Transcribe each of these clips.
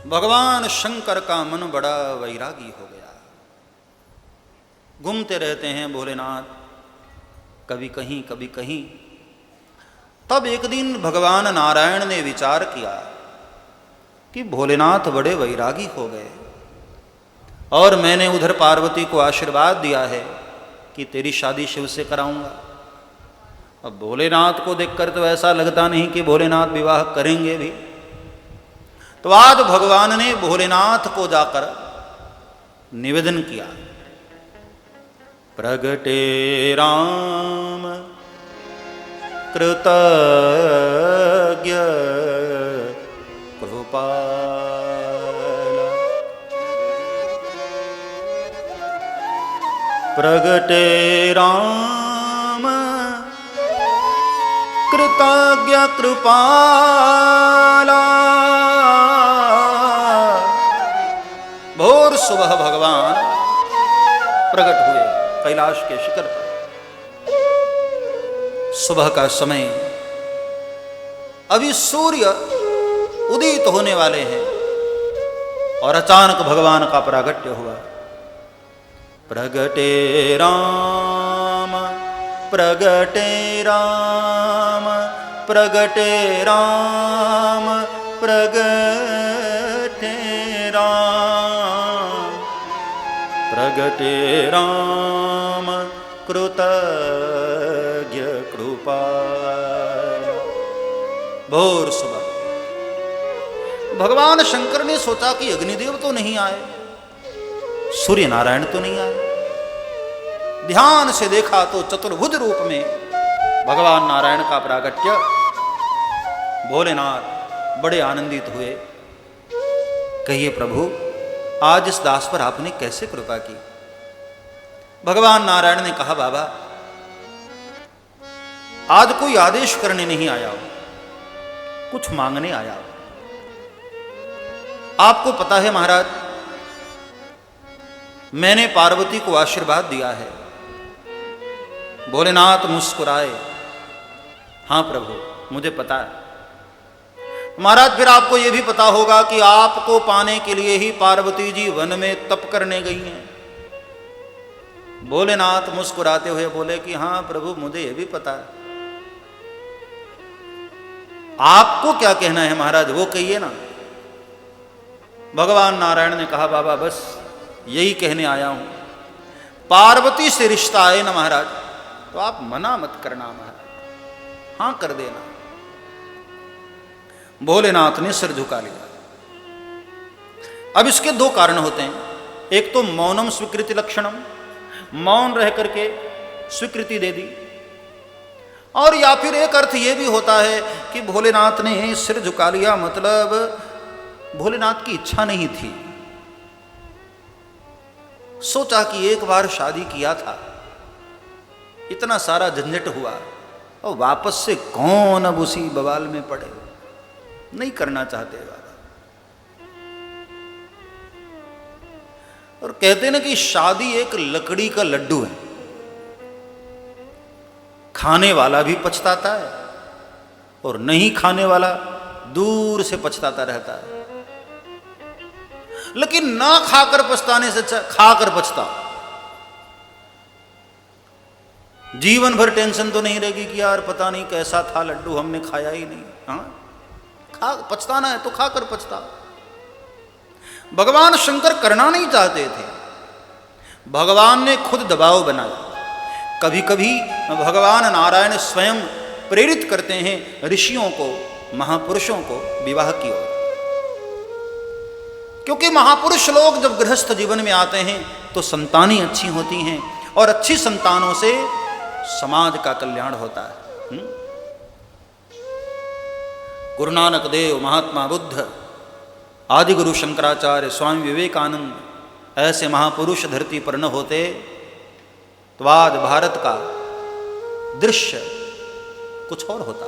भगवान शंकर का मन बड़ा वैरागी हो गया। घूमते रहते हैं भोलेनाथ, कभी कहीं कभी कहीं। तब एक दिन भगवान नारायण ने विचार किया कि भोलेनाथ बड़े वैरागी हो गए और मैंने उधर पार्वती को आशीर्वाद दिया है कि तेरी शादी शिव से कराऊंगा। अब भोलेनाथ को देखकर तो ऐसा लगता नहीं कि भोलेनाथ विवाह करेंगे भी। तो आज भगवान ने भोलेनाथ को जाकर निवेदन किया, प्रगटे राम कृतज्ञ कृपाल, प्रगटे राम कृतज्ञ कृपाला। भोर सुबह भगवान प्रकट हुए कैलाश के शिखर पर। सुबह का समय, अभी सूर्य उदित होने वाले हैं और अचानक भगवान का प्रागट्य हुआ। प्रगटे राम प्रगटे राम प्रगटे राम प्रगटे राम प्रगटे राम कृतज्ञ कृपाल। भोर सुबह भगवान शंकर ने सोचा कि अग्निदेव तो नहीं आए, सूर्य नारायण तो नहीं आए। ध्यान से देखा तो चतुर्भुज रूप में भगवान नारायण का प्रागट्य। भोलेनाथ बड़े आनंदित हुए। कहिए प्रभु, आज इस दास पर आपने कैसे कृपा की? भगवान नारायण ने कहा, बाबा आज कोई आदेश करने नहीं आया हो, कुछ मांगने आया हो। आपको पता है महाराज, मैंने पार्वती को आशीर्वाद दिया है। भोलेनाथ मुस्कुराए, हाँ प्रभु मुझे पता है। महाराज फिर आपको यह भी पता होगा कि आपको पाने के लिए ही पार्वती जी वन में तप करने गई हैं। भोलेनाथ मुस्कुराते हुए बोले कि हाँ प्रभु मुझे यह भी पता है। आपको क्या कहना है महाराज, वो कहिए ना। भगवान नारायण ने कहा, बाबा बस यही कहने आया हूं, पार्वती से रिश्ता है ना महाराज, तो आप मना मत करना महाराज, हां कर देना। भोलेनाथ ने सिर झुका लिया। अब इसके दो कारण होते हैं, एक तो मौनम स्वीकृति लक्षणम, मौन रह करके स्वीकृति दे दी, और या फिर एक अर्थ यह भी होता है कि भोलेनाथ ने सिर झुका लिया, मतलब भोलेनाथ की इच्छा नहीं थी। सोचा कि एक बार शादी किया था, इतना सारा झंझट हुआ और वापस से कौन अब उसी बवाल में पड़े, नहीं करना चाहते बाबा। और कहते ना कि शादी एक लकड़ी का लड्डू है, खाने वाला भी पछताता है और नहीं खाने वाला दूर से पछताता रहता है। लेकिन ना खाकर पछताने से अच्छा खाकर पछता। जीवन भर टेंशन तो नहीं रहेगी कि यार पता नहीं कैसा था लड्डू, हमने खाया ही नहीं। हाँ, खा पछताना है तो खाकर पछता। भगवान शंकर करना नहीं चाहते थे, भगवान ने खुद दबाव बनाया। कभी कभी भगवान नारायण स्वयं प्रेरित करते हैं ऋषियों को, महापुरुषों को विवाह की ओर। क्योंकि महापुरुष लोग जब गृहस्थ जीवन में आते हैं तो संतानें अच्छी होती हैं और अच्छी संतानों से समाज का कल्याण होता है। गुरु नानक देव, महात्मा बुद्ध, आदि गुरु शंकराचार्य, स्वामी विवेकानंद, ऐसे महापुरुष धरती पर न होते तो आज भारत का दृश्य कुछ और होता।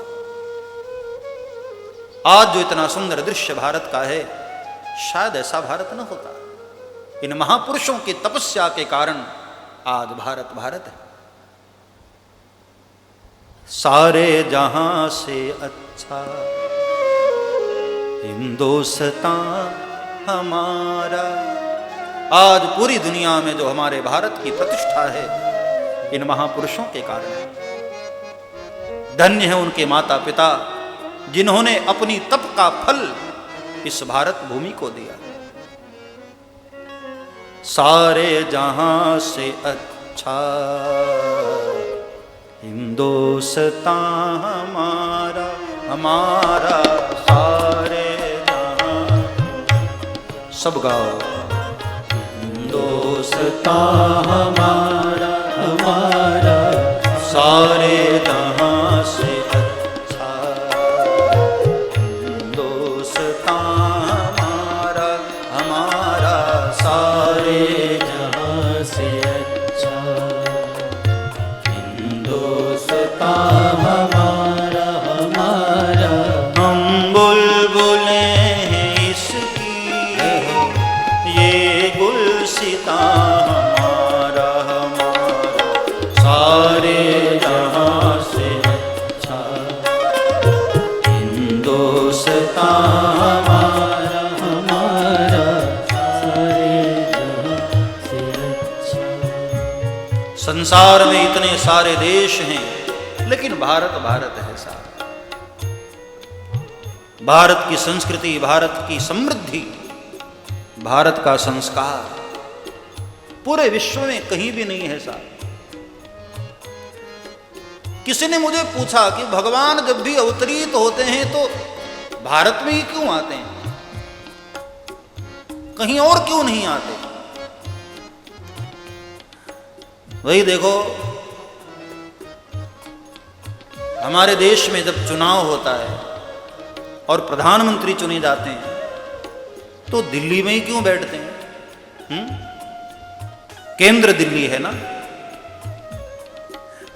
आज जो इतना सुंदर दृश्य भारत का है, शायद ऐसा भारत न होता। इन महापुरुषों की तपस्या के कारण आज भारत भारत है। सारे जहां से अच्छा हिंदुस्तान हमारा। आज पूरी दुनिया में जो हमारे भारत की प्रतिष्ठा है इन महापुरुषों के कारण। धन्य है उनके माता पिता जिन्होंने अपनी तप का फल इस भारत भूमि को दिया। सारे जहां से अच्छा हिंदुस्तान हमारा, हमारा सारे जहां। सब गाओ। हिंदुस्तान हमारा, हमारा सारे जहां से अच्छा हिंदुस्तान हमारा, हमारा सारे जहां से अच्छा हिंदुस्तान हमारा, हमारा। हम बुलबुलें हैं इसकी ये गुलसितां हमारा, हमारा सारे जहां से अच्छा हिंदुस्तान हमारा, हमारा सारे जहां से अच्छा। संसार में इतने सारे देश हैं लेकिन भारत भारत है सारा। भारत की संस्कृति, भारत की समृद्धि, भारत का संस्कार पूरे विश्व में कहीं भी नहीं है साहब। किसी ने मुझे पूछा कि भगवान जब भी अवतरित होते हैं तो भारत में ही क्यों आते हैं, कहीं और क्यों नहीं आते? वही देखो, हमारे देश में जब चुनाव होता है और प्रधानमंत्री चुने जाते हैं तो दिल्ली में ही क्यों बैठते हैं? केंद्र दिल्ली है ना।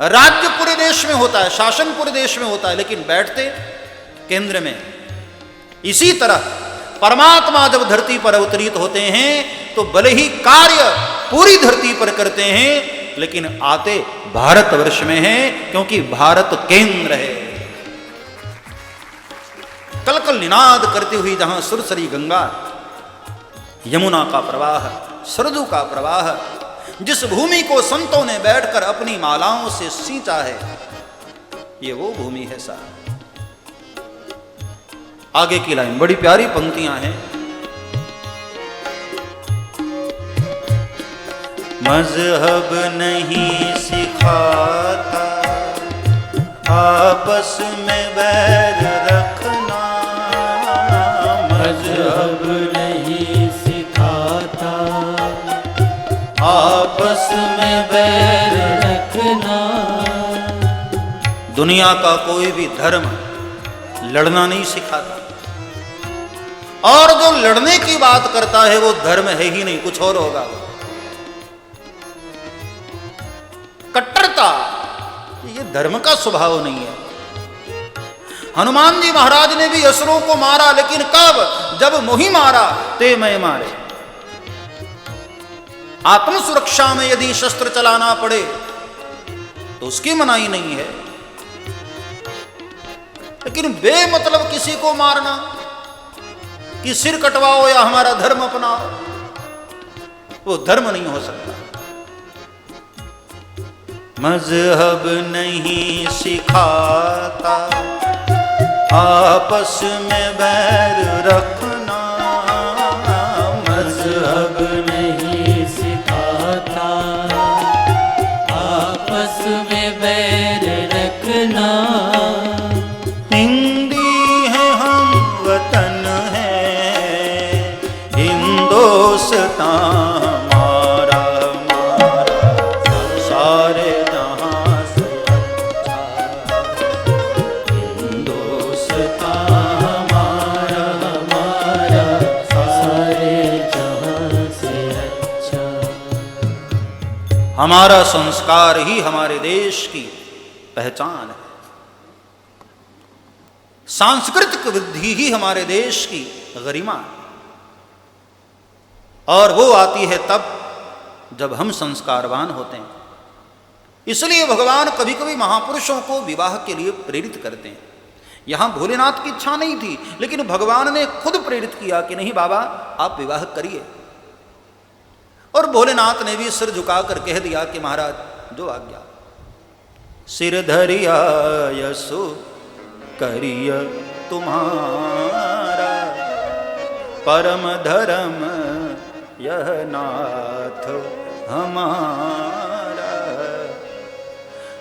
राज्य पूरे देश में होता है, शासन पूरे देश में होता है, लेकिन बैठते केंद्र में। इसी तरह परमात्मा जब धरती पर अवतरित होते हैं तो भले ही कार्य पूरी धरती पर करते हैं लेकिन आते भारतवर्ष में हैं, क्योंकि भारत केंद्र है। कल कल निनाद करती हुई जहां सुरसरी गंगा, यमुना का प्रवाह, सरजू का प्रवाह, जिस भूमि को संतों ने बैठकर अपनी मालाओं से सींचा है, ये वो भूमि है साहब। आगे की लाइन बड़ी प्यारी पंक्तियां हैं। मजहब नहीं सिखाता आपस में बैर रखना, मजहब नहीं सिखाता आपस में बैर रखना। दुनिया का कोई भी धर्म लड़ना नहीं सिखाता, और जो लड़ने की बात करता है वो धर्म है ही नहीं, कुछ और होगा। कट्टरता ये धर्म का स्वभाव नहीं है। हनुमान जी महाराज ने भी असुरों को मारा, लेकिन कब? जब मोहि मारा ते मैं मारे। आत्म सुरक्षा में यदि शस्त्र चलाना पड़े तो उसकी मनाही नहीं है, लेकिन बेमतलब किसी को मारना कि सिर कटवाओ या हमारा धर्म अपनाओ, वो धर्म नहीं हो सकता। मजहब नहीं सिखाता आपस में बैर रखना, मजहब नहीं सिखाता आपस में बैर रखना। हिंदी है हम वतन है हिंदुस्तान हमारा, हमारा सारे जहां से अच्छा हिंदुस्तान हमारा, हमारा सारे जहां से अच्छा। हमारा संस्कार ही हमारे देश की पहचान है। सांस्कृतिक वृद्धि ही हमारे देश की गरिमा है, और वो आती है तब जब हम संस्कारवान होते हैं। इसलिए भगवान कभी कभी महापुरुषों को विवाह के लिए प्रेरित करते हैं यहां भोलेनाथ की इच्छा नहीं थी, लेकिन भगवान ने खुद प्रेरित किया कि नहीं बाबा आप विवाह करिए। और भोलेनाथ ने भी सिर झुकाकर कह दिया कि महाराज जो आज्ञा। सिर धरिया यसु करिय तुम्हारा, परम धर्म यह नाथ हमारा।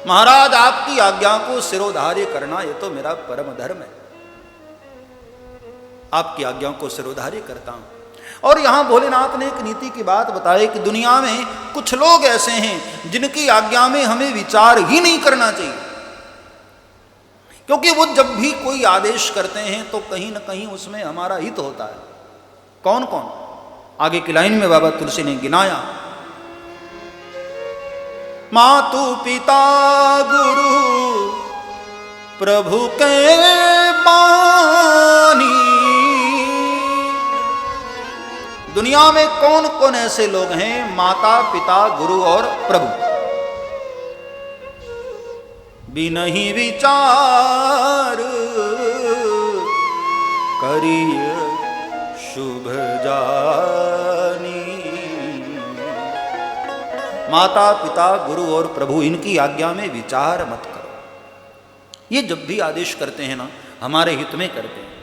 महाराज आपकी आज्ञा को सिरोधार्य करना ये तो मेरा परम धर्म है, आपकी आज्ञा को सिरोधार्य करता हूं। और यहां भोलेनाथ ने एक नीति की बात बताई कि दुनिया में कुछ लोग ऐसे हैं जिनकी आज्ञा में हमें विचार ही नहीं करना चाहिए, क्योंकि वो जब भी कोई आदेश करते हैं तो कहीं ना कहीं उसमें हमारा हित होता है। कौन कौन? आगे की लाइन में बाबा तुलसी ने गिनाया, मातु पिता गुरु प्रभु के बानी। दुनिया में कौन कौन ऐसे लोग हैं? माता पिता गुरु और प्रभु। बिनहि विचार करिय शुभ जानी। माता पिता गुरु और प्रभु इनकी आज्ञा में विचार मत करो। ये जब भी आदेश करते हैं ना हमारे हित में करते हैं।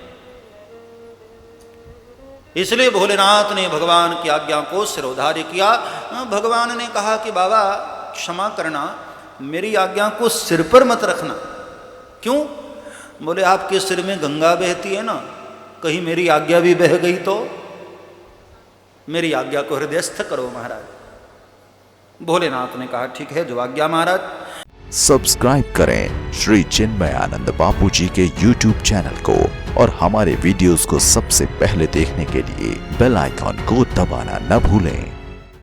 इसलिए भोलेनाथ ने भगवान की आज्ञा को सिरोधार्य किया। भगवान ने कहा कि बाबा क्षमा करना, मेरी आज्ञा को सिर पर मत रखना। क्यों? बोले आपके सिर में गंगा बहती है ना, कहीं मेरी आज्ञा भी बह गई तो? मेरी आज्ञा को हृदयस्थ करो महाराज। भोलेनाथ ने कहा ठीक है जो आज्ञा महाराज। सब्सक्राइब करें श्री चिन्मयानंद बापू जी के YouTube चैनल को और हमारे वीडियोस को सबसे पहले देखने के लिए बेल आइकॉन को दबाना न भूलें।